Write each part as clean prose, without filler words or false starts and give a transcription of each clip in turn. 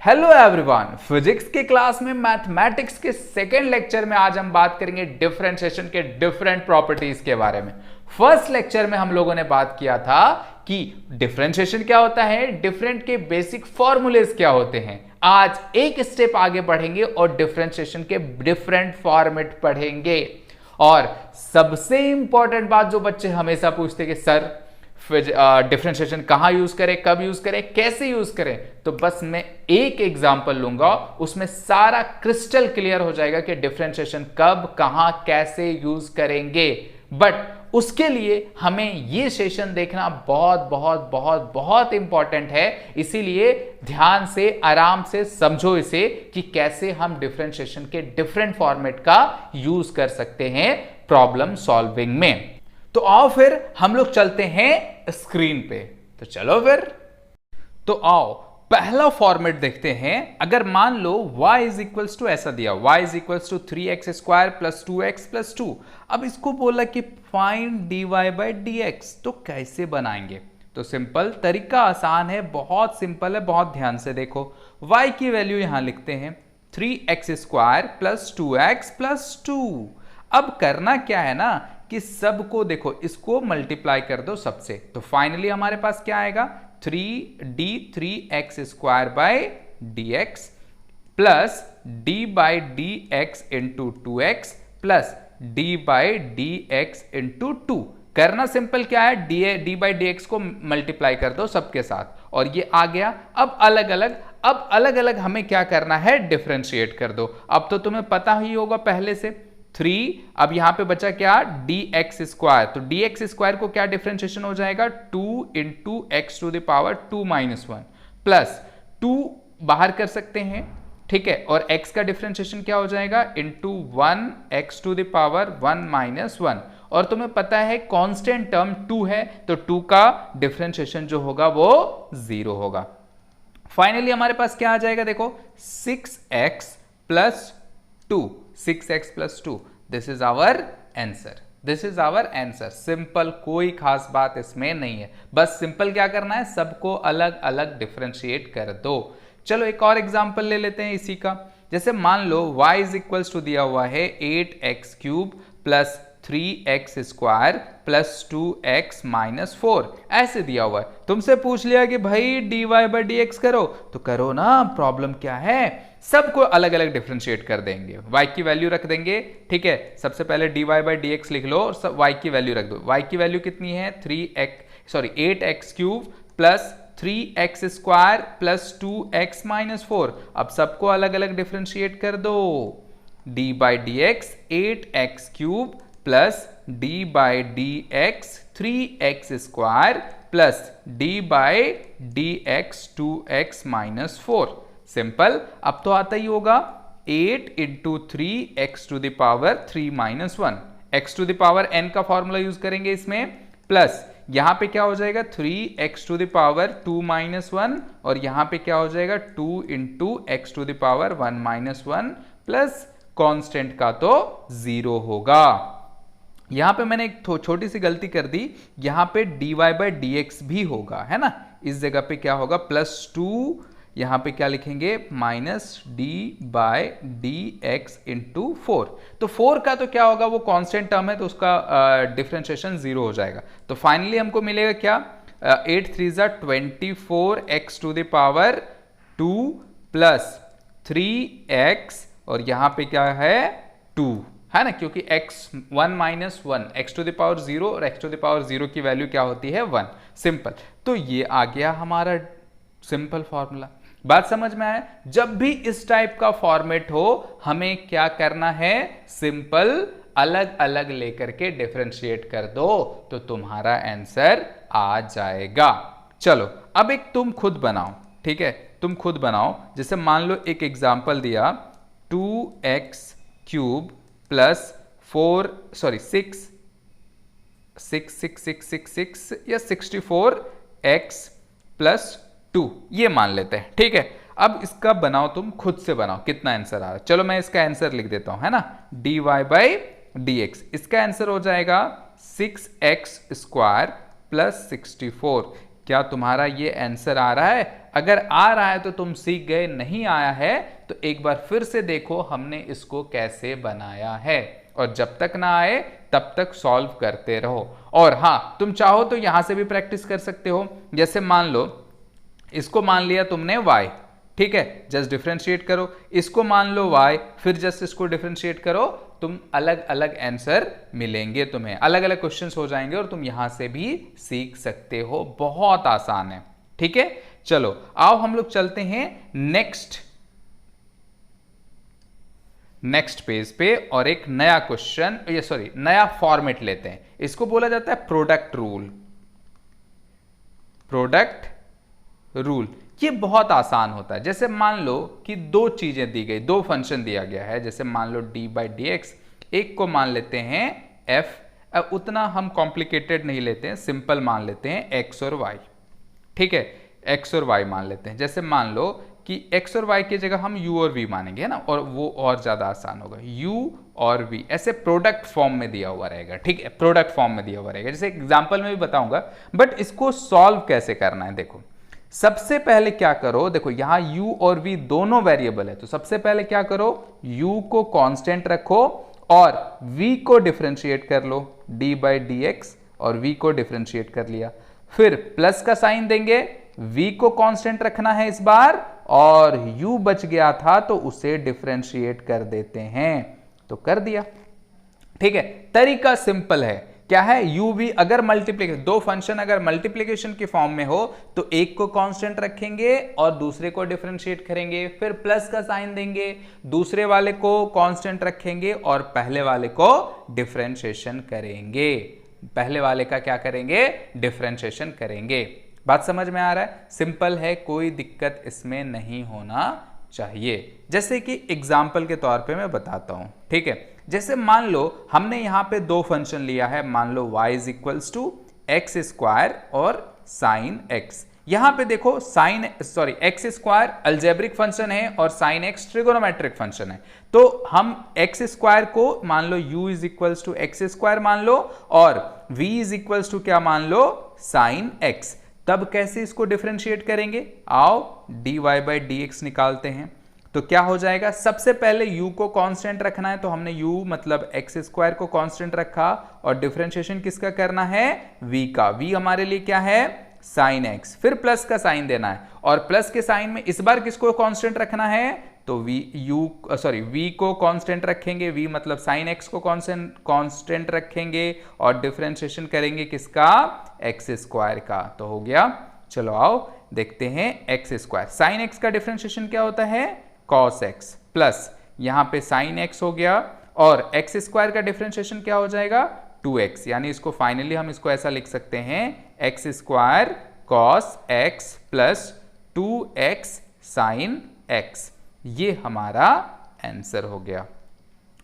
Hello everyone, physics के class में mathematics के सेकेंड लेक्चर में आज हम बात करेंगे डिफरेंशिएशन के डिफरेंट प्रॉपर्टीज के बारे में। फर्स्ट लेक्चर में हम लोगों ने बात किया था कि डिफरेंशिएशन क्या होता है, डिफरेंट के बेसिक फॉर्मूलेज क्या होते हैं। आज एक स्टेप आगे बढ़ेंगे और डिफरेंशिएशन के डिफरेंट फॉर्मेट पढ़ेंगे। और सबसे इंपॉर्टेंट बात जो बच्चे हमेशा पूछते कि सर डिफरेंशिएशन कहां यूज करें, कब यूज करें, कैसे यूज करें, तो बस मैं एक एग्जांपल लूंगा, उसमें सारा क्रिस्टल क्लियर हो जाएगा कि डिफरेंशिएशन कब, कहां, कैसे यूज करेंगे। बट उसके लिए हमें यह सेशन देखना बहुत बहुत बहुत बहुत इंपॉर्टेंट है। इसीलिए ध्यान से आराम से समझो इसे कि कैसे हम डिफरेंशिएशन के डिफरेंट फॉर्मेट का यूज कर सकते हैं प्रॉब्लम सॉल्विंग में। तो आओ फिर हम लोग चलते हैं स्क्रीन पे। तो चलो फिर, तो आओ पहला फॉर्मेट देखते हैं। अगर मान लो y इज इक्वल्स टू ऐसा दिया, y is equals to 3x² plus 2x plus 2। अब इसको बोला कि फाइंड dy बाई dx, तो कैसे बनाएंगे? तो सिंपल तरीका, आसान है, बहुत सिंपल है, बहुत ध्यान से देखो। y की वैल्यू यहां लिखते हैं 3x² प्लस 2x प्लस 2। अब करना क्या है ना कि सबको देखो, इसको मल्टीप्लाई कर दो सबसे, तो फाइनली हमारे पास क्या आएगा 3x² by dx plus d by dx into 2x plus d by dx into 2। करना सिंपल क्या है, d बाई dx को मल्टीप्लाई कर दो सबके साथ और ये आ गया। अब अलग अलग हमें क्या करना है, डिफरेंशिएट कर दो। अब तो तुम्हें पता ही होगा पहले से 3, अब यहां पे बचा क्या, dx²। तो dx² को क्या डिफरेंशिएशन हो जाएगा, 2 into x to the power 2 minus 1 plus 2 बाहर कर सकते हैं, ठीक है, और x का डिफरेंशिएशन क्या हो जाएगा, into 1 x to the power 1 minus 1। और तुम्हें पता है कांस्टेंट टर्म 2 है, तो 2 का डिफरेंशिएशन जो होगा वो 0 होगा। फाइनली हमारे पास क्या आ जाएगा, देखो 6x plus 2, 6x plus 2। This is our answer, this is our answer. Simple, कोई खास बात इसमें नहीं है, बस सिंपल क्या करना है, सबको अलग अलग डिफरेंशिएट कर दो। चलो एक और एग्जांपल ले लेते हैं इसी का। जैसे मान लो y इज इक्वल्स टू दिया हुआ है 8x³ plus 3x² plus 2x minus 4, ऐसे दिया हुआ है। तुमसे पूछ लिया कि भाई dy बाई dx करो, तो करो ना, प्रॉब्लम क्या है, सबको अलग अलग डिफरेंशिएट कर देंगे, y की वैल्यू रख देंगे, ठीक है। सबसे पहले dy बाई dx लिख लो और सब y की वैल्यू रख दो। y की वैल्यू कितनी है, 8x³ plus 3x² plus 2x minus 4। अब सबको अलग अलग डिफरेंशिएट कर दो। d by dx 8x³ plus d by dx 3x² plus d by dx 2x minus 4। Simple, अब तो आता ही होगा 8 into 3 x to the power 3 minus 1। X to the power n का फॉर्मूला यूज करेंगे इसमें, प्लस यहां पे क्या हो जाएगा 3x to the power 2 minus 1 और यहां पे क्या हो जाएगा 2 into x to the power 1 minus 1 plus constant का तो 0 होगा। यहां पे मैंने एक छोटी सी गलती कर दी, यहां पे dy बाई dx भी होगा, है ना, इस जगह पे क्या होगा प्लस 2, यहां पे क्या लिखेंगे minus d by dx into 4। तो 4 का तो क्या होगा, वो कांस्टेंट टर्म है, तो उसका डिफरेंशिएशन 0 हो जाएगा। तो फाइनली हमको मिलेगा क्या, 8 3 जा 24 x to the power 2 plus 3x और यहां पे क्या है 2, है ना, क्योंकि x 1 minus 1, x to the power 0 और एक्स टू द पावर 0 की वैल्यू क्या होती है 1। सिंपल, तो ये आ गया हमारा सिंपल फॉर्मूला। बात समझ में आया? जब भी इस टाइप का फॉर्मेट हो हमें क्या करना है, सिंपल अलग अलग लेकर के डिफरेंशिएट कर दो तो तुम्हारा आंसर आ जाएगा। चलो अब एक तुम खुद बनाओ, ठीक है, तुम खुद बनाओ। जैसे मान लो एक एग्जांपल दिया 2x³ प्लस 6 या 64x प्लस 2, ये मान लेते हैं, ठीक है। अब इसका बनाओ, तुम खुद से बनाओ कितना आंसर आ रहा है। चलो मैं इसका आंसर लिख देता हूं, है ना, dy बाई dx, इसका आंसर हो जाएगा 6x² प्लस 64। क्या तुम्हारा ये आंसर आ रहा है? अगर आ रहा है तो तुम सीख गए, नहीं आया है तो एक बार फिर से देखो हमने इसको कैसे बनाया है, और जब तक ना आए तब तक सॉल्व करते रहो। और हां, तुम चाहो तो यहां से भी प्रैक्टिस कर सकते हो। जैसे मान लो इसको मान लिया तुमने y, ठीक है, जस्ट डिफरेंशिएट करो। इसको मान लो y, फिर जस्ट इसको डिफरेंशिएट करो, तुम अलग अलग आंसर मिलेंगे, तुम्हें अलग अलग क्वेश्चंस हो जाएंगे और तुम यहां से भी सीख सकते हो। बहुत आसान है, ठीक है। चलो आओ हम लोग चलते हैं नेक्स्ट पेज पे और एक नया क्वेश्चन, ये सॉरी नया फॉर्मेट लेते हैं। इसको बोला जाता है प्रोडक्ट रूल। ये बहुत आसान होता है। जैसे मान लो कि दो चीजें दी गई, दो फंक्शन दिया गया है, जैसे मान लो d/dx, एक को मान लेते हैं f, उतना हम कॉम्प्लिकेटेड नहीं लेते हैं, सिंपल मान लेते हैं x और y, ठीक है, x और y मान लेते हैं। जैसे मान लो कि x और y की जगह हम u और v मानेंगे, है ना, और वो और ज्यादा आसान होगा, u और v ऐसे प्रोडक्ट फॉर्म में दिया हुआ रहेगा, ठीक है, प्रोडक्ट फॉर्म में दिया हुआ रहेगा। जैसे एग्जांपल में भी बताऊंगा, बट इसको सॉल्व कैसे करना है देखो। सबसे पहले क्या करो, देखो यहां u और v दोनों वेरिएबल है, तो सबसे पहले क्या करो, u को कांस्टेंट रखो और v को डिफरेंशिएट कर लो, d/dx, और v को डिफरेंशिएट कर लिया। फिर प्लस का साइन देंगे, v को कांस्टेंट रखना है इस बार, और u बच गया था तो उसे डिफरेंशिएट कर देते हैं, तो कर दिया, ठीक है। तरीका सिंपल है, क्या है, u v अगर मल्टीप्लिकेशन, दो फंक्शन अगर मल्टीप्लिकेशन की फॉर्म में हो तो एक को कांस्टेंट रखेंगे और दूसरे को डिफरेंशिएट करेंगे, फिर प्लस का साइन देंगे, दूसरे वाले को कांस्टेंट रखेंगे और पहले वाले को डिफरेंशिएशन करेंगे, पहले वाले का क्या करेंगे, डिफरेंशिएशन करेंगे। बात समझ में आ रहा है, सिंपल है, कोई दिक्कत इसमें नहीं होना चाहिए। जैसे कि एग्जाम्पल के तौर पे मैं बताता हूं, ठीक है। जैसे मान लो हमने यहां पे दो फंक्शन लिया है, मान लो y is equals to x square और साइन x। यहां पे देखो एक्स स्क्वायर अलजेब्रिक फंक्शन है और साइन x ट्रिगोनोमेट्रिक फंक्शन है, तो हम एक्स स्क्वायर को मान लो u is equals to x square मान लो और v इज इक्वल्स टू क्या मान लो, साइन x। तब कैसे इसको डिफरेंशिएट करेंगे, आओ dy/dx निकालते हैं। तो क्या हो जाएगा, सबसे पहले u को कांस्टेंट रखना है, तो हमने u मतलब एक्स स्क्वायर को कांस्टेंट रखा और डिफरेंशिएशन किसका करना है, v का। v हमारे लिए क्या है, साइन x। फिर प्लस का साइन देना है और प्लस के साइन में इस बार किसको कांस्टेंट रखना है, तो v को कांस्टेंट रखेंगे, v मतलब साइन x को कांस्टेंट रखेंगे और डिफरेंशिएशन करेंगे किसका, एक्स स्क्वायर का, तो हो गया। चलो आओ देखते हैं एक्स स्क्वायर, साइन x का डिफरेंशिएशन क्या होता है, cos x, प्लस यहां पे sin x हो गया और एक्स स्क्वायर का डिफरेंशिएशन क्या हो जाएगा, 2x, यानी इसको फाइनली हम इसको ऐसा लिख सकते हैं, x square cos x plus 2x sin x। ये हमारा आंसर हो गया।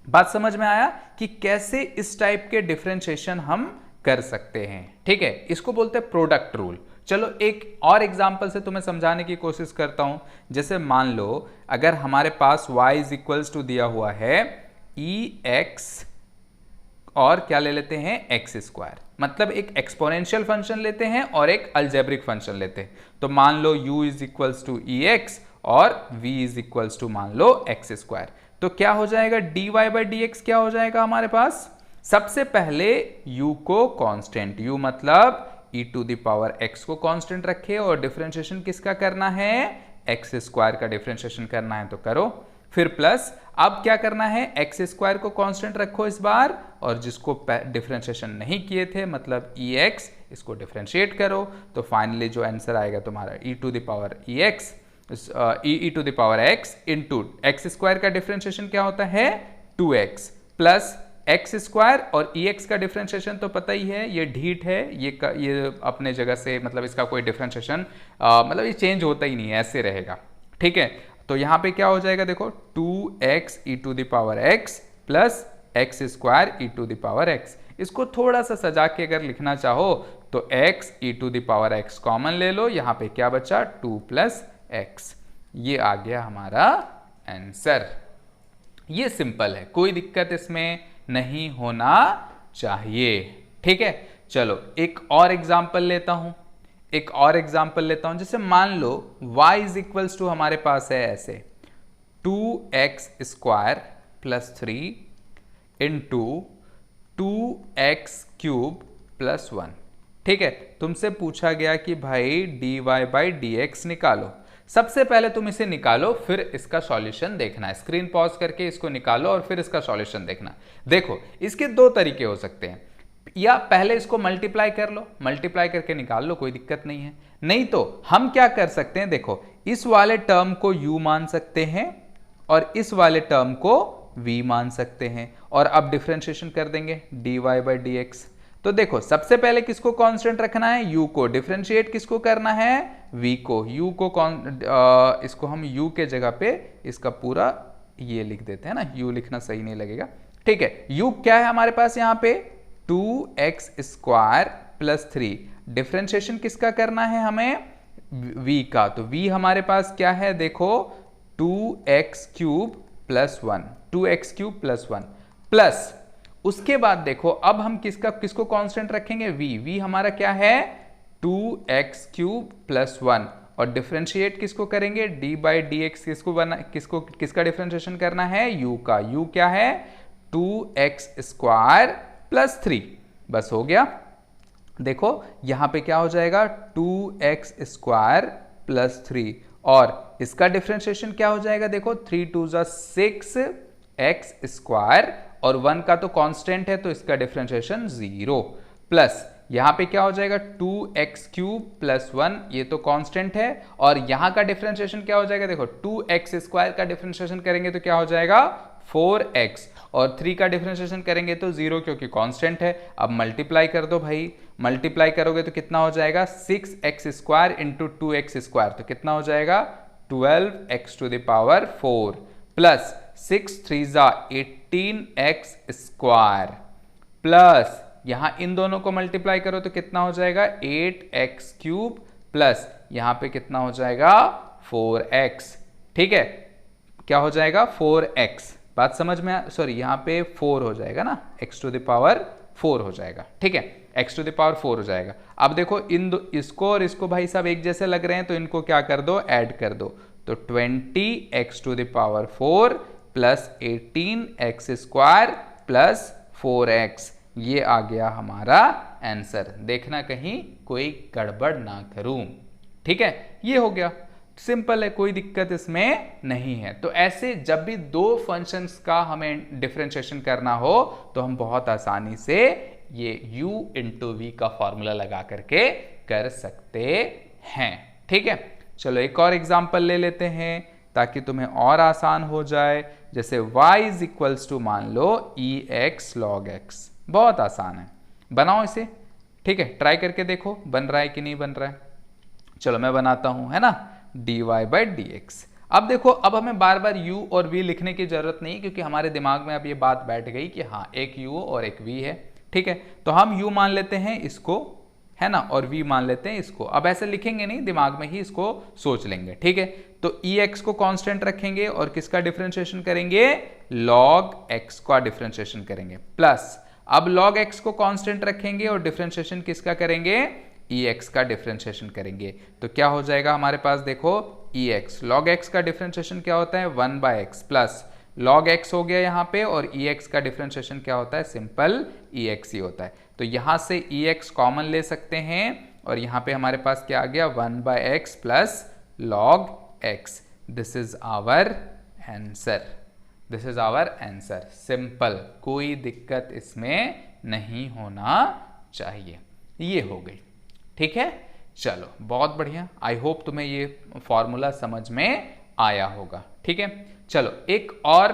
बात समझ में आया कि कैसे इस टाइप के डिफरेंशिएशन हम कर सकते हैं, ठीक है, इसको बोलते हैं प्रोडक्ट रूल। चलो एक और एग्जांपल से तुम्हें समझाने की कोशिश करता हूं। जैसे मान लो अगर हमारे पास y इज इक्वल्स टू दिया हुआ है ex और क्या ले लेते हैं, एक्स स्क्वायर, मतलब एक एक्सपोनेंशियल फंक्शन लेते हैं और एक अलजेब्रिक फंक्शन लेते हैं। तो मान लो u is equals to ex और v इज इक्वल्स टू मान लो एक्स स्क्वायर, तो क्या हो जाएगा, dy/dx क्या हो जाएगा हमारे पास, सबसे पहले u को कांस्टेंट, u मतलब e to the power x को कांस्टेंट रखे और डिफरेंशिएशन किसका करना है, एक्स स्क्वायर का डिफरेंशिएशन करना है, तो करो। फिर प्लस अब क्या करना है, एक्स स्क्वायर को कांस्टेंट रखो इस बार और जिसको डिफरेंशिएशन नहीं किए थे मतलब ex, इसको डिफरेंशिएट करो, तो फाइनली जो आंसर आएगा तुम्हारा e to the power ex, e to the power x into x square का डिफरेंशिएशन क्या होता है, 2x प्लस एक्स स्क्वायर और ex का डिफरेंशिएशन तो पता ही है, ये ढीठ है, ये अपने जगह से, मतलब इसका कोई डिफरेंशिएशन मतलब ये चेंज होता ही नहीं है, ऐसे रहेगा, ठीक है। तो यहाँ पे क्या हो जाएगा, देखो 2x e to the power x plus x square e to the power x। इसको थोड़ा सा सजा के अगर लिखना चाहो तो x e to the power x common ले लो, यहाँ पे क्या बचा, 2 प्लस x। ये आ गया हमारा आंसर। ये सिंपल है, कोई दिक्कत इसमें नहीं होना चाहिए, ठीक है। चलो एक और एग्जाम्पल लेता हूं। एक और एग्जांपल लेता हूं, जैसे मान लो y इज इक्वल्स टू हमारे पास है ऐसे 2x square plus 3 into 2x cube plus 1। ठीक है, तुमसे पूछा गया कि भाई dy बाई dx निकालो। सबसे पहले तुम इसे निकालो, फिर इसका सॉल्यूशन देखना है। स्क्रीन पॉज करके इसको निकालो और फिर इसका सॉल्यूशन देखना। देखो, इसके दो तरीके हो सकते हैं, या पहले इसको मल्टीप्लाई कर लो, मल्टीप्लाई करके निकाल लो, कोई दिक्कत नहीं है। नहीं तो हम क्या कर सकते हैं, देखो इस वाले टर्म को u मान सकते हैं और इस वाले टर्म को v मान सकते हैं, और अब डिफरेंशिएशन कर देंगे dy बाई dx। तो देखो, सबसे पहले किसको कांस्टेंट रखना है, u को। डिफरेंशिएट किसको करना है, v को। u को इसको हम u के जगह पे इसका पूरा ये लिख देते हैं ना, u लिखना सही नहीं लगेगा। ठीक है, u क्या है हमारे पास यहाँ पे 2x स्क्वायर प्लस 3। डिफरेंशिएशन किसका करना है हमें, v का। तो v हमारे पास क्या है, देखो 2x cube plus 1, 2x cube plus 1 plus, उसके बाद देखो अब हम किसको कांस्टेंट रखेंगे, v हमारा क्या है 2x क्यूब प्लस 1, और डिफरेंशिएट किसको करेंगे, d बाई dx। किसका डिफरेंशिएशन करना है, u का। u क्या है 2x स्क्वायर प्लस 3। बस हो गया। देखो यहां पे क्या हो जाएगा 2x स्क्वायर प्लस 3, और इसका डिफरेंशिएशन क्या हो जाएगा, देखो 3 2 6x स्क्वायर, और 1 का तो कांस्टेंट है तो इसका डिफरेंशिएशन 0, प्लस यहां पे क्या हो जाएगा 2x क्यूब प्लस 1, ये तो कांस्टेंट है, और यहां का डिफरेंशिएशन क्या हो जाएगा, देखो 2x स्क्वायर का डिफरेंशिएशन करेंगे तो क्या हो जाएगा 4x, और 3 का डिफरेंशिएशन करेंगे तो 0, क्योंकि कांस्टेंट है। अब मल्टीप्लाई कर दो भाई, मल्टीप्लाई करोगे तो कितना हो जाएगा 6x square into 2x square, तो कितना हो जाएगा 12x to the power 4 plus 6 3 18x square, plus यहां इन दोनों को मल्टीप्लाई करो तो कितना हो जाएगा 8x क्यूब, प्लस यहां पे कितना हो जाएगा 4x। ठीक है, क्या हो जाएगा 4x, बात समझ में, सॉरी यहां पे 4 हो जाएगा ना, x टू द पावर 4 हो जाएगा। ठीक है, x टू द पावर 4 हो जाएगा। अब देखो इसको और इसको भाई साहब एक जैसे लग रहे हैं, तो इनको क्या कर दो, ऐड कर दो, तो 20x to the power 4 plus 18x square plus 4x, ये आ गया हमारा आंसर। देखना कहीं कोई गड़बड़ ना करूं। ठीक है, ये हो गया, सिंपल है, कोई दिक्कत इसमें नहीं है। तो ऐसे जब भी दो फंक्शंस का हमें डिफरेंशिएशन करना हो तो हम बहुत आसानी से ये u इंटू वी का फॉर्मूला लगा करके कर सकते हैं। ठीक है, चलो एक और एग्जांपल ले लेते हैं ताकि तुम्हें और आसान हो जाए। जैसे y इज इक्वल्स टू मान लो ex log x, बहुत आसान है, बनाओ इसे। ठीक है, ट्राई करके देखो बन रहा है कि नहीं बन रहा है। चलो मैं बनाता हूं, है ना, dy बाई dx। अब देखो, अब हमें बार बार u और v लिखने की जरूरत नहीं, क्योंकि हमारे दिमाग में अब ये बात बैठ गई कि हाँ एक u और एक v है। ठीक है, तो हम u मान लेते हैं इसको, है ना, और v मान लेते हैं इसको। अब ऐसे लिखेंगे नहीं, दिमाग में ही इसको सोच लेंगे। ठीक है, तो ex को कांस्टेंट रखेंगे और किसका डिफरेंशिएशन करेंगे, log x का डिफरेंशिएशन करेंगे, प्लस अब log x को कांस्टेंट रखेंगे और डिफरेंशिएशन किसका करेंगे, ex का डिफरेंशिएशन करेंगे। तो क्या हो जाएगा हमारे पास, देखो ex, log x का डिफरेंशिएशन क्या होता है 1 by x, plus log x हो गया यहाँ पे, और ex का डिफरेंशिएशन क्या होता है, सिंपल ex ही होता है। तो यहाँ से ex कॉमन ले सकते हैं, और यहाँ पे हमारे पास क्या आ गया 1 by x plus log x। This is our answer, this is our answer, simple, कोई दिक्कत इसमें नहीं होना चाहिए। ये हो गई। ठीक है, चलो बहुत बढ़िया, आई होप तुम्हें ये फॉर्मूला समझ में आया होगा। ठीक है, चलो एक और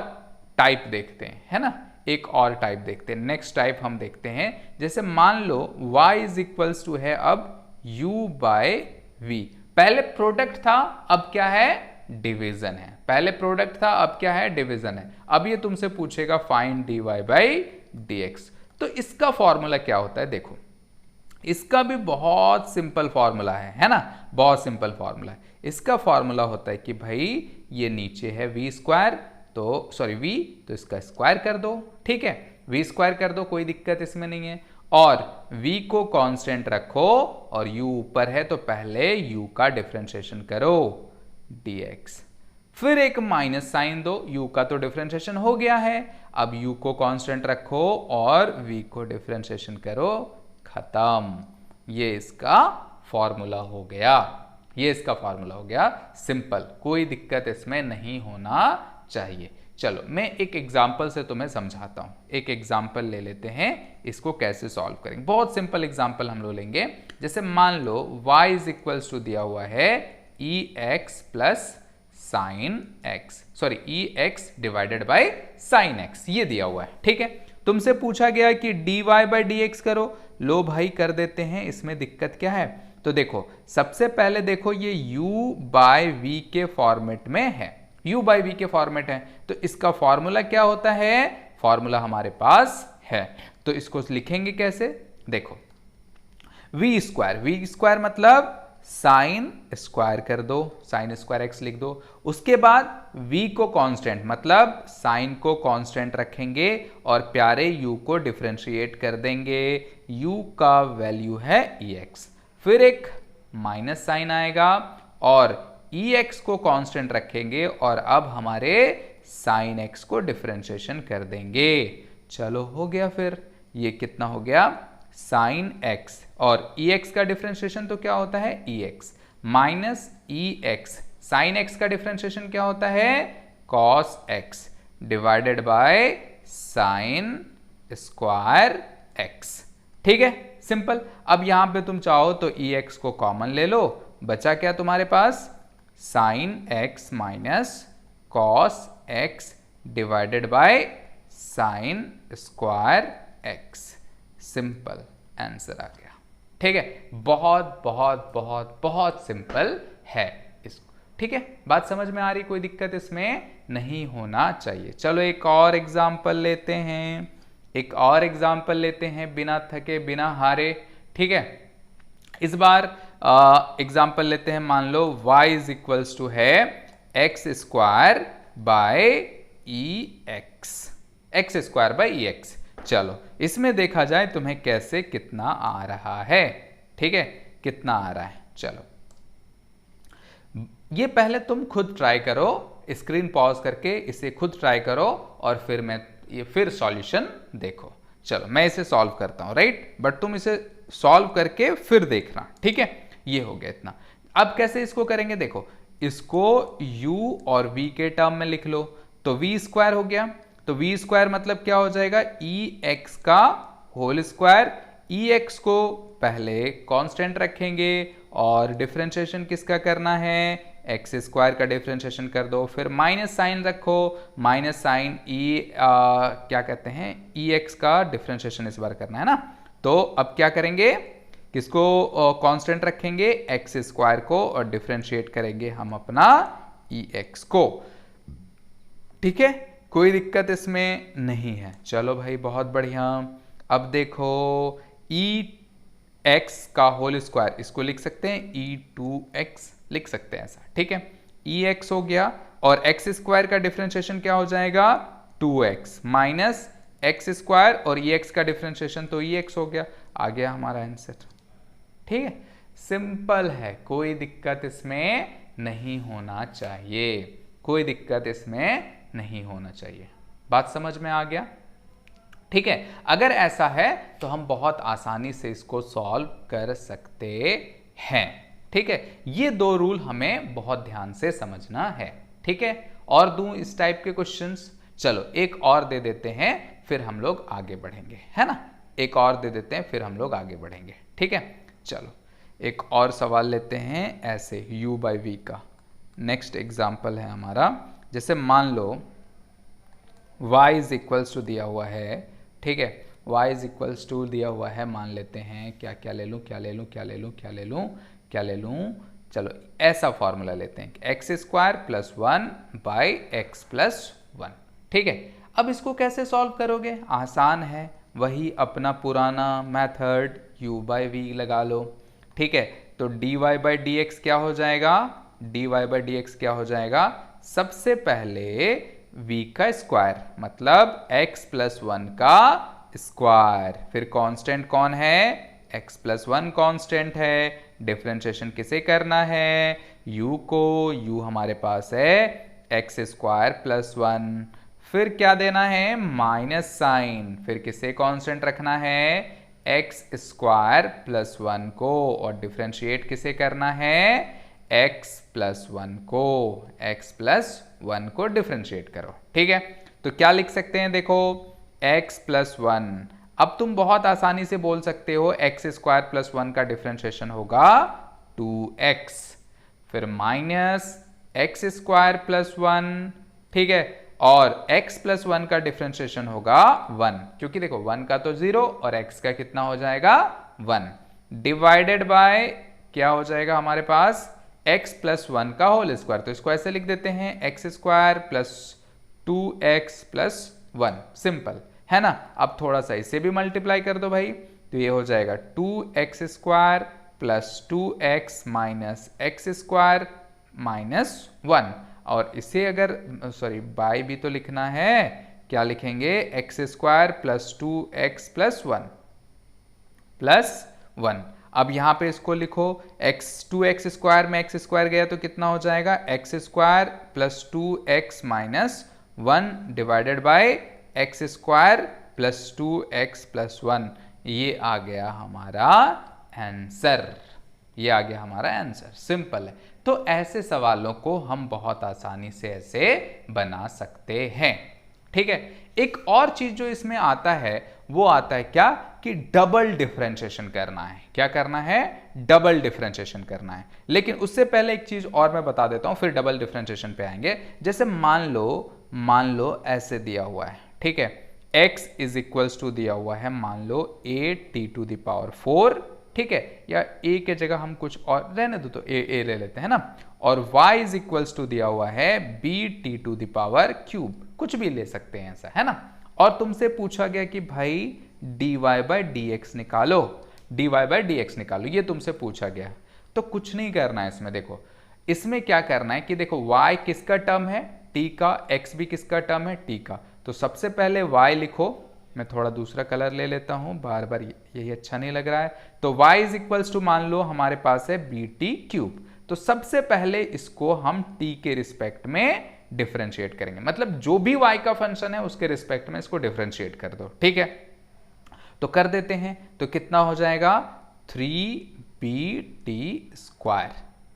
टाइप देखते हैं, है ना, एक और टाइप देखते हैं। नेक्स्ट टाइप हम देखते हैं, जैसे मान लो y इज इक्वल्स टू है अब u बाय v। पहले प्रोडक्ट था, अब क्या है, डिवीजन है। पहले प्रोडक्ट था, अब क्या है, डिवीजन है। अब ये तुमसे पूछेगा फाइंड dy बाई dx। तो इसका फॉर्मूला क्या होता है, देखो इसका भी बहुत सिंपल फॉर्मूला है ना, बहुत सिंपल फॉर्मूला है। इसका फॉर्मूला होता है कि भाई ये नीचे है v स्क्वायर, तो सॉरी v, तो इसका स्क्वायर कर दो। ठीक है, v स्क्वायर कर दो, कोई दिक्कत इसमें नहीं है। और v को कांस्टेंट रखो और u ऊपर है तो पहले u का डिफरेंशिएशन करो dx, फिर एक माइनस साइन दो, u का तो डिफरेंशिएशन हो गया है, अब u को कांस्टेंट रखो और v को डिफरेंशिएशन करो, खत्म। ये इसका फॉर्मूला हो गया, ये इसका फॉर्मूला हो गया, सिंपल, कोई दिक्कत इसमें नहीं होना चाहिए। चलो मैं एक एग्जाम्पल से तुम्हें समझाता हूं, एक एग्जाम्पल ले लेते हैं, इसको कैसे सॉल्व करेंगे। बहुत सिंपल एग्जाम्पल हम लोग लेंगे। जैसे मान लो y इज इक्वल्स टू दिया हुआ है ex plus sine x, sorry ex divided by sign x, ये दिया हुआ है, ठीक है। तुमसे पूछा गया कि dy बाई dx करो, लो भाई कर देते हैं, इसमें दिक्कत क्या है। तो देखो सबसे पहले देखो ये u बाय v के फॉर्मेट में है, u बाई वी के फॉर्मेट है, तो इसका फॉर्मूला क्या होता है, फॉर्मूला हमारे पास है, तो इसको लिखेंगे कैसे, देखो v स्क्वायर मतलब साइन स्क्वायर कर दो, साइन स्क्वायर एक्स लिख दो, उसके बाद v को कांस्टेंट मतलब साइन को कांस्टेंट रखेंगे और प्यारे u को डिफरेंशिएट कर देंगे, u का वैल्यू है ex, फिर एक माइनस साइन आएगा और ex को कांस्टेंट रखेंगे और अब हमारे साइन x को डिफरेंशिएशन कर देंगे। चलो हो गया, फिर ये कितना हो गया साइन x और ex का डिफरेंशिएशन तो क्या होता है ex minus ex, sine x का डिफरेंशिएशन क्या होता है cos x divided by sine square x, ठीक है, सिंपल। अब यहां पे तुम चाहो तो ex को कॉमन ले लो, बचा क्या तुम्हारे पास sine x minus cos x divided by sine square x, simple answer आ गया, ठीक है। बहुत बहुत बहुत बहुत सिंपल है इसको, ठीक है। बात समझ में आ रही, कोई दिक्कत इसमें नहीं होना चाहिए। चलो एक और एग्जाम्पल लेते हैं, एक और एग्जाम्पल लेते हैं बिना थके बिना हारे, ठीक है। इस बार एग्जाम्पल लेते हैं, मान लो y इज इक्वल्स टू है x square by E x square by E x. चलो इसमें देखा जाए तुम्हें कैसे कितना आ रहा है, ठीक है, कितना आ रहा है। चलो ये पहले तुम खुद ट्राई करो, स्क्रीन पॉज करके इसे खुद ट्राई करो और फिर सॉल्यूशन देखो। चलो मैं इसे सॉल्व करता हूं, राइट, बट तुम इसे सॉल्व करके फिर देखना, ठीक है। ये हो गया इतना। अब कैसे इसको करेंगे, देखो इसको u और v के टर्म में लिख लो, तो v स्क्वायर हो गया, तो v स्क्वायर मतलब क्या हो जाएगा ex का होल स्क्वायर, ex को पहले कांस्टेंट रखेंगे और डिफरेंशिएशन किसका करना है एक्स स्क्वायर का डिफरेंशिएशन कर दो, फिर माइनस साइन रखो, माइनस साइन क्या कहते हैं ex का डिफरेंशिएशन इस बार करना है ना। तो अब क्या करेंगे, किसको कांस्टेंट रखेंगे एक्स स्क्वायर को और डिफरेंशिएट करेंगे हम अपना ex को, ठीक है, कोई दिक्कत इसमें नहीं है। चलो भाई बहुत बढ़िया। अब देखो ex का होल स्क्वायर, इसको लिख सकते हैं e2x लिख सकते हैं ऐसा, ठीक है, ex हो गया और एक्स स्क्वायर का डिफरेंशिएशन क्या हो जाएगा 2x माइनस एक्स स्क्वायर और ex का डिफरेंशिएशन तो ex हो गया, आ गया हमारा आंसर, ठीक है, सिंपल है, कोई दिक्कत इसमें नहीं होना चाहिए, कोई दिक्कत इसमें नहीं होना चाहिए। बात समझ में आ गया, ठीक है। अगर ऐसा है तो हम बहुत आसानी से इसको सॉल्व कर सकते हैं, ठीक है। ये दो रूल हमें बहुत ध्यान से समझना है, ठीक है। और दूं इस टाइप के क्वेश्चंस, चलो एक और दे देते हैं फिर हम लोग आगे बढ़ेंगे, है ना, एक और दे देते हैं फिर हम लोग आगे बढ़ेंगे, ठीक है। चलो एक और सवाल लेते हैं ऐसे u बाई वी का। नेक्स्ट एग्जाम्पल है हमारा, जैसे मान लो y इज इक्वल्स टू दिया हुआ है, ठीक है, y इज इक्वल्स टू दिया हुआ है, मान लेते हैं क्या क्या ले लूं, क्या ले लूं, क्या ले लूं, क्या ले लूं, क्या ले लूं, चलो ऐसा फॉर्मूला लेते हैं x square plus 1 by x plus 1, ठीक है। अब इसको कैसे सॉल्व करोगे, आसान है, वही अपना पुराना मेथड u बाई वी लगा लो, ठीक है। तो dy बाई डी एक्स क्या हो जाएगा, dy बाई डी एक्स क्या हो जाएगा, सबसे पहले v का स्क्वायर मतलब x प्लस 1 का स्क्वायर, फिर कांस्टेंट कौन है, x प्लस 1 कांस्टेंट है। डिफरेंशिएशन किसे करना है, u को, u हमारे पास है x स्क्वायर प्लस 1, फिर क्या देना है, माइनस साइन, फिर किसे कांस्टेंट रखना है, x स्क्वायर प्लस 1 को, और डिफरेंशिएट किसे करना है, x प्लस 1 को, x प्लस 1 को डिफरेंशिएट करो। ठीक है, तो क्या लिख सकते हैं, देखो x प्लस 1, अब तुम बहुत आसानी से बोल सकते हो x स्क्वायर प्लस 1 का डिफरेंशिएशन होगा 2x, फिर माइनस x स्क्वायर प्लस 1, ठीक है, और x प्लस 1 का डिफरेंशिएशन होगा 1, क्योंकि देखो 1 का तो 0 और x का कितना हो जाएगा 1, डिवाइडेड बाय क्या हो जाएगा हमारे पास, x प्लस 1 का होल स्क्वायर, तो इसको ऐसे लिख देते हैं x square plus 2x plus 1, simple है ना। अब थोड़ा सा इसे भी मल्टीप्लाई कर दो भाई, तो ये हो जाएगा 2x square plus 2x minus x square minus 1, और इसे अगर सॉरी बाय भी तो लिखना है, क्या लिखेंगे, x square plus 2x plus 1 plus 1। अब यहां पे इसको लिखो, x स्क्वायर में x स्क्वायर गया तो कितना हो जाएगा, x square plus 2x minus 1 divided by x square plus 2x plus 1, ये आ गया हमारा आंसर, ये आ गया हमारा आंसर, सिंपल है। तो ऐसे सवालों को हम बहुत आसानी से ऐसे बना सकते हैं। ठीक है, एक और चीज जो इसमें आता है वो आता है क्या, कि डबल डिफरेंशिएशन करना है। क्या करना है, डबल डिफरेंशिएशन करना है। लेकिन उससे पहले एक चीज और मैं बता देता हूं, फिर डबल डिफरेंशिएशन पे आएंगे। जैसे मान लो ऐसे दिया हुआ है, ठीक है, x इज इक्वल्स टू दिया हुआ है, मान लो a⁴, ठीक है, या a के जगह हम कुछ और रहने दो तो a ले लेते हैं ना, और y इज इक्वल्स टू दिया हुआ है b⁵, कुछ भी ले सकते हैं ऐसा, है ना। और तुमसे पूछा गया कि भाई dy/dx निकालो, dy/dx निकालो, ये तुमसे पूछा गया। तो कुछ नहीं करना है इसमें, देखो इसमें क्या करना है कि देखो y किसका टर्म है, t का, x भी किसका टर्म है, t का। तो सबसे पहले y लिखो, मैं थोड़ा दूसरा कलर ले लेता हूं, बार बार यही अच्छा नहीं लग रहा है। तो y इज इक्वल्स टू, मान लो हमारे पास है b⁵, तो सबसे पहले इसको हम t के रिस्पेक्ट में डिफरेंशिएट करेंगे, मतलब जो भी y का फंक्शन है उसके रिस्पेक्ट में इसको डिफरेंशिएट कर दो। ठीक है, तो कर देते हैं, तो कितना हो जाएगा 3bt²।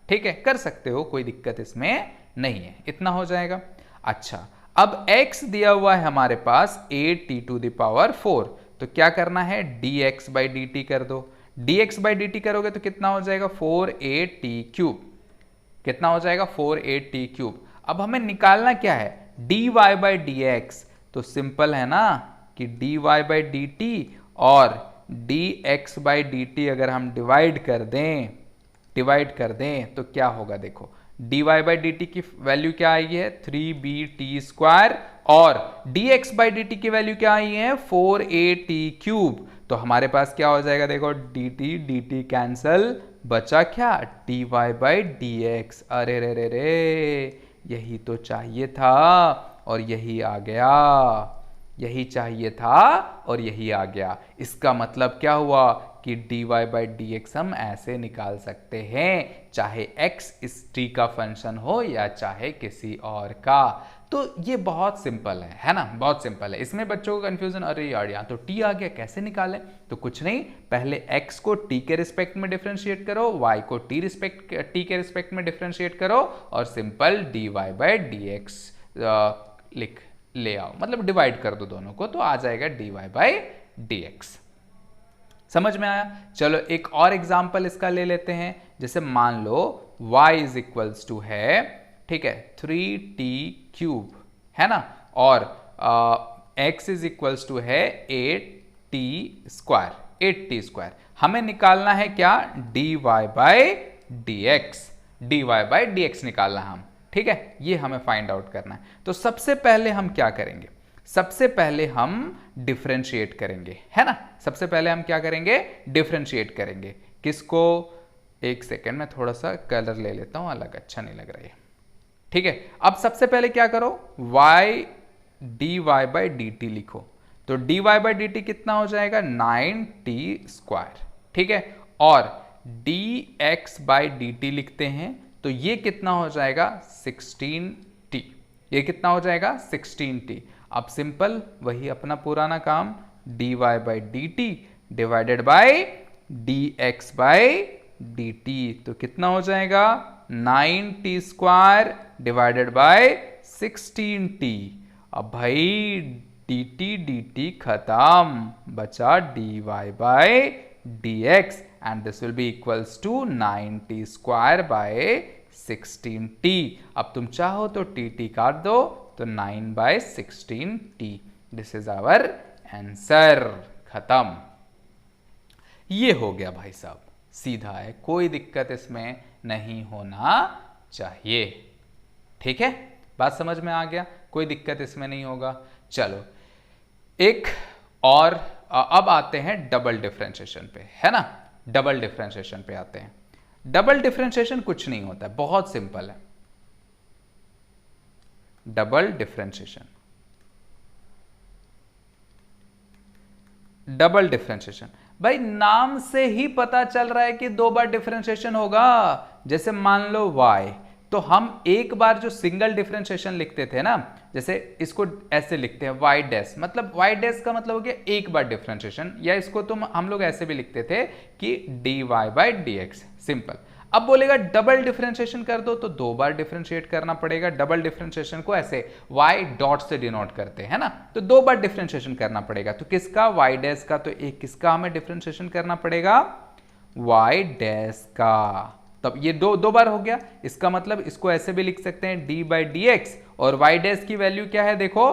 ठीक है, कर सकते हो, कोई दिक्कत इसमें नहीं है, इतना हो जाएगा। अच्छा, अब x दिया हुआ है हमारे पास a⁴, तो क्या करना है, dx/dt कर दो। dx/dt करोगे तो कितना हो जाएगा 4at³, कितना हो जाएगा 4at³। अब हमें निकालना क्या है, dy/dx, तो सिंपल है ना कि dy/dt और dx/dt अगर हम डिवाइड कर दें तो क्या होगा, देखो dy/dt की वैल्यू क्या आई है 3bt², और dx/dt की वैल्यू क्या आई है 4at³। तो हमारे पास क्या हो जाएगा, देखो dt कैंसल, बचा क्या dy/dx। अरे रे, यही तो चाहिए था और यही आ गया, यही चाहिए था और यही आ गया। इसका मतलब क्या हुआ कि dy/dx हम ऐसे निकाल सकते हैं, चाहे x इस t का फंक्शन हो या चाहे किसी और का। तो ये बहुत सिंपल है ना, बहुत सिंपल है। इसमें बच्चों को कंफ्यूजन, अरे यार यहाँ तो t आ गया, कैसे निकालें। तो कुछ नहीं, पहले x को t के रिस्पेक्ट में डिफरेंशिएट करो, y को t के रिस्पेक्ट में डिफरेंशिएट करो, और सिंपल dy/dx ले आओ, मतलब डिवाइड कर दो दोनों को, तो आ जाएगा dy/dx। समझ में आया। चलो एक और एग्जांपल इसका ले लेते हैं। जैसे मान लो y इज इक्वल्स टू है, ठीक है, 3t³ है ना, और x इज इक्वल्स टू है 8t²। हमें निकालना है क्या, dy/dx निकालना हम, ठीक है, ये हमें फाइंड आउट करना है। तो सबसे पहले हम क्या करेंगे, सबसे पहले हम डिफरेंशिएट करेंगे, है ना। सबसे पहले हम क्या करेंगे, डिफरेंशिएट करेंगे। किसको, एक सेकेंड में थोड़ा सा कलर ले लेता हूं, अलग अच्छा नहीं लग रहा है। ठीक है, अब सबसे पहले क्या करो, y dy/dt लिखो। तो dy बाई dt कितना हो जाएगा 9t², ठीक है। और dx बाई dt लिखते हैं तो ये कितना हो जाएगा 16t, ये कितना हो जाएगा 16t। अब सिंपल वही अपना पुराना काम, dy by dt divided by dx by dt, तो कितना हो जाएगा 9t² डिवाइडेड बाई 16t। अब भाई dt खत्म, बचा dy by dx and this will be equals to 9t² by 16t। अब तुम चाहो तो tt काट दो तो 9 by 16t। This is our answer, खत्म। ये हो गया भाई साहब, सीधा है, कोई दिक्कत इसमें नहीं होना चाहिए, ठीक है। बात समझ में आ गया, कोई दिक्कत इसमें नहीं होगा। चलो एक और, अब आते हैं डबल डिफरेंशिएशन पे, है ना। डबल डिफरेंशिएशन पे आते हैं। डबल डिफरेंशिएशन कुछ नहीं होता है, बहुत सिंपल है। डबल डिफरेंशिएशन, डबल डिफरेंशिएशन भाई नाम से ही पता चल रहा है कि 2 बार डिफरेंशिएशन होगा। जैसे मान लो y, तो हम एक बार जो सिंगल डिफरेंशिएशन लिखते थे ना, जैसे इसको ऐसे लिखते हैं y डैश, मतलब y डैश का मतलब हो गया एक बार डिफरेंशिएशन, या इसको तो हम लोग ऐसे भी लिखते थे कि dy बाई dx, सिंपल। अब बोलेगा डबल डिफरेंशिएशन कर दो तो 2 बार डिफरेंशिएट करना पड़ेगा। डबल डिफरेंशिएशन को ऐसे y डॉट से डिनोट करते हैं ना, तो 2 बार डिफरेंशिएशन करना पड़ेगा। तो किसका, y डैश का, तो एक किसका हमें डिफरेंशिएशन करना पड़ेगा, y डैश का। तब ये दो बार हो गया, इसका मतलब इसको ऐसे भी लिख सकते हैं d बाई dx, और y डैश की वैल्यू क्या है देखो,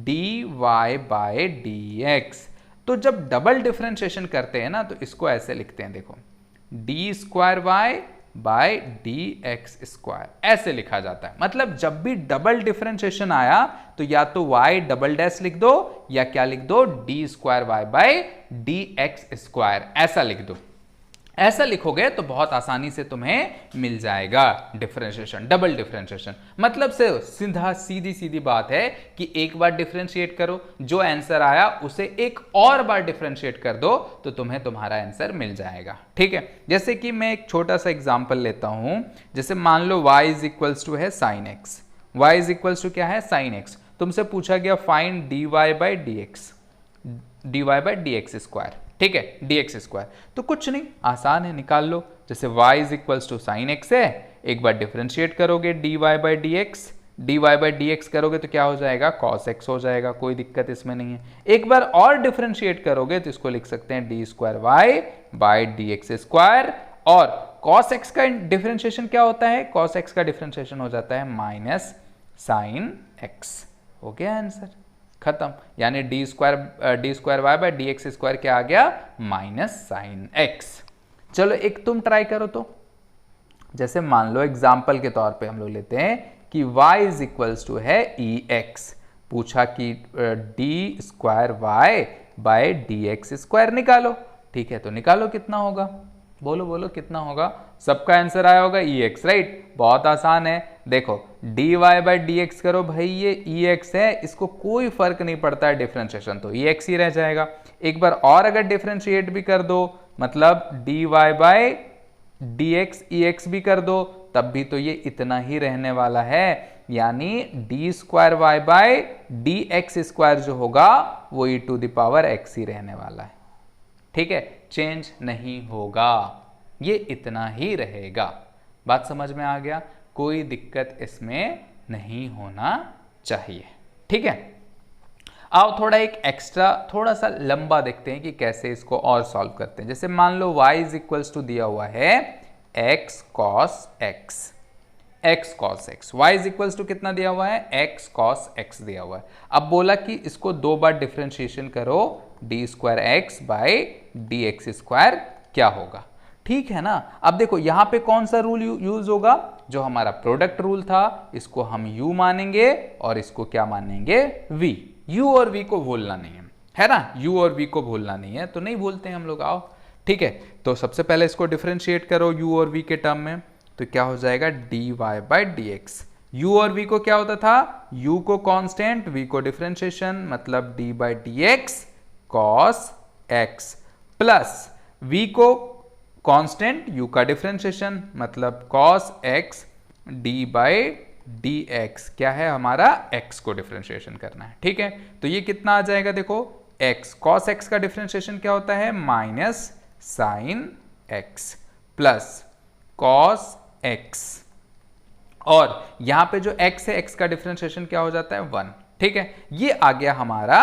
dy बाई dx। तो जब डबल डिफरेंशिएशन करते हैं ना तो इसको ऐसे लिखते हैं, देखो d² बाई dx², ऐसे लिखा जाता है। मतलब जब भी डबल डिफरेंशिएशन आया तो या तो y डबल डैश लिख दो, या क्या लिख दो, d² बाई dx², ऐसा लिख दो। ऐसा लिखोगे तो बहुत आसानी से तुम्हें मिल जाएगा डिफरेंशिएशन, डबल डिफरेंशिएशन। मतलब से सीधी सीधी बात है कि एक बार डिफरेंशिएट करो, जो आंसर आया उसे एक और बार डिफरेंशिएट कर दो तो तुम्हें तुम्हारा आंसर मिल जाएगा, ठीक है। जैसे कि मैं एक छोटा सा एग्जांपल लेता हूं, जैसे मान लो y इज इक्वल्स टू है sin x, y is equals to क्या है sin x। तुमसे पूछा गया find dy by dx, dy by dx², ठीक है, dx²। तो कुछ नहीं, आसान है, निकाल लो। जैसे y is equals to sine x है, एक बार डिफरेंशिएट करोगे dy by dx, dy by dx करोगे तो क्या हो जाएगा, cos x हो जाएगा, कोई दिक्कत इसमें नहीं है। एक बार और डिफरेंशिएट करोगे तो इसको लिख सकते हैं d² बाई dx², और cos x का डिफरेंशिएशन क्या होता है, cos x का डिफरेंशिएशन हो जाता है माइनस साइन x। हो गया आंसर, खत्म। यानी d² बाई dx² क्या आ गया, माइनस साइन x। चलो एक तुम ट्राई करो तो, जैसे मान लो एग्जाम्पल के तौर पे हम लोग लेते हैं कि y इज इक्वल्स टू है ex, पूछा कि d² बाई dx² निकालो, ठीक है। तो निकालो कितना होगा, बोलो बोलो कितना होगा। सबका आंसर आया होगा ex, राइट। बहुत आसान है, देखो dy बाई dx करो भाई, ये ex है, इसको कोई फर्क नहीं पड़ता है डिफरेंशिएशन, तो ex ही रह जाएगा। एक बार और अगर डिफरेंशिएट भी कर दो, मतलब dy बाई dx ex भी कर दो, तब भी तो ये इतना ही रहने वाला है। यानी d² बाई dx² जो होगा वो e⁻x ही रहने वाला है, ठीक है, चेंज नहीं होगा, ये इतना ही रहेगा। बात समझ में आ गया, कोई दिक्कत इसमें नहीं होना चाहिए, ठीक है। आओ थोड़ा एक एक्स्ट्रा, थोड़ा सा लंबा देखते हैं कि कैसे इसको और सॉल्व करते हैं। जैसे मान लो y इज इक्वल्स टू दिया हुआ है x cos x, x cos x, y is equals to कितना दिया हुआ है, x cos x दिया हुआ है। अब बोला कि इसको 2 बार डिफरेंशिएशन करो, d²x बाई dx² क्या होगा, ठीक है ना। अब देखो यहां पे कौन सा रूल यूज होगा, जो हमारा प्रोडक्ट रूल था, इसको हम u मानेंगे और इसको क्या मानेंगे, v। u और v को भूलना नहीं है ना, u और v को भूलना नहीं है, तो नहीं भूलते हैं हम लोग, आओ, ठीक है। तो सबसे पहले इसको डिफरेंशिएट करो u और v के टर्म में, तो क्या हो जाएगा dy बाई dx, u और v को क्या होता था, u को कांस्टेंट, v को डिफरेंशिएशन, मतलब d by d x cos x, plus v को कांस्टेंट, u का डिफरेंशिएशन, मतलब cos x d by d x, क्या है हमारा, x को डिफरेंशिएशन करना है। ठीक है, तो ये कितना आ जाएगा, देखो x cos x का डिफरेंशिएशन क्या होता है, minus sine x plus cos x, और यहां पे जो x है, x का डिफरेंशिएशन क्या हो जाता है, 1। ठीक है, ये आ गया हमारा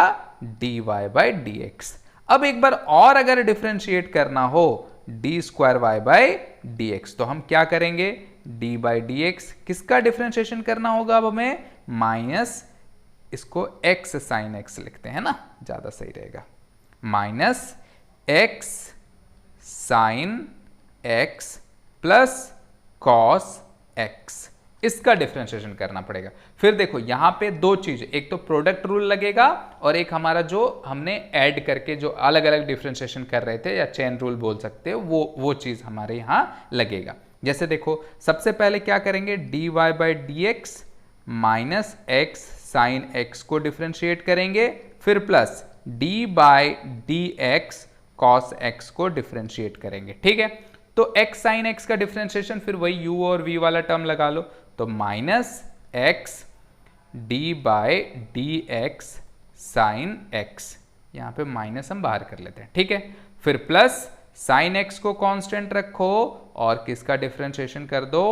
dy बाई डी एक्स। अब एक बार और अगर डिफरेंशिएट करना हो d square y by d x, तो हम क्या करेंगे, डी बाई डी एक्स किसका डिफरेंशिएशन करना होगा अब हमें, माइनस, इसको x साइन x लिखते हैं ना, ज्यादा सही रहेगा, minus x sine x plus cos x, इसका डिफरेंशिएशन करना पड़ेगा। फिर देखो यहां पे दो चीज, एक तो प्रोडक्ट रूल लगेगा और एक हमारा जो हमने ऐड करके जो अलग अलग डिफरेंशिएशन कर रहे थे, या चेन रूल बोल सकते हो, वो चीज हमारे यहां लगेगा। जैसे देखो सबसे पहले क्या करेंगे, d y by d x minus x sine x को डिफरेंशिएट करेंगे, फिर plus d by d x cos x को डिफरेंशिएट करेंगे। ठीक है, तो x साइन x का डिफरेंशिएशन, फिर वही u और v वाला टर्म लगा लो, तो minus x D by d x sine x, यहां पे माइनस हम बाहर कर लेते हैं। ठीक है, फिर प्लस साइन एक्स को कांस्टेंट रखो और किसका डिफरेंशिएशन कर दो,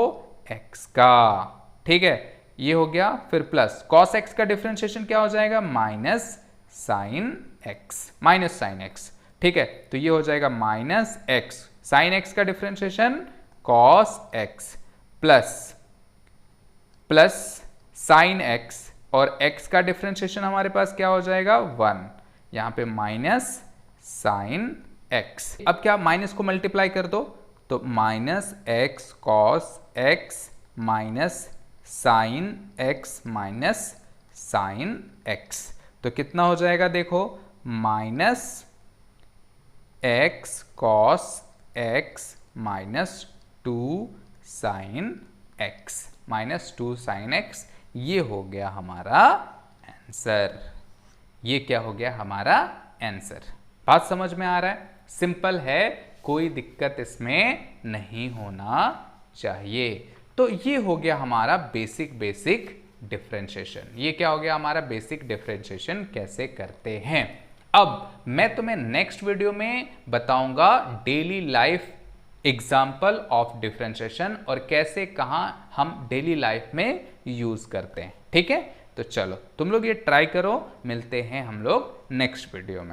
x का। ठीक है, ये हो गया, फिर प्लस cos x का डिफरेंशिएशन क्या हो जाएगा, minus sine x, minus sine x। ठीक है, तो ये हो जाएगा माइनस एक्स साइन एक्स का differentiation cos x plus sine x, और x का डिफरेंशिएशन हमारे पास क्या हो जाएगा, 1, यहां पे माइनस साइन x। अब क्या, माइनस को मल्टीप्लाई कर दो, तो minus x cos x minus sine x minus sine x, तो कितना हो जाएगा, देखो minus x cos x minus 2 sine x, minus 2 sine x, ये हो गया हमारा आंसर। ये क्या हो गया हमारा आंसर। बात समझ में आ रहा है, सिंपल है, कोई दिक्कत इसमें नहीं होना चाहिए। तो ये हो गया हमारा बेसिक डिफरेंशिएशन। ये क्या हो गया हमारा बेसिक डिफरेंशिएशन कैसे करते हैं। अब मैं तुम्हें नेक्स्ट वीडियो में बताऊंगा daily life example of differentiation और कैसे कहां हम डेली लाइफ में यूज करते हैं। ठीक है, तो चलो तुम लोग ये ट्राई करो, मिलते हैं हम लोग नेक्स्ट वीडियो में।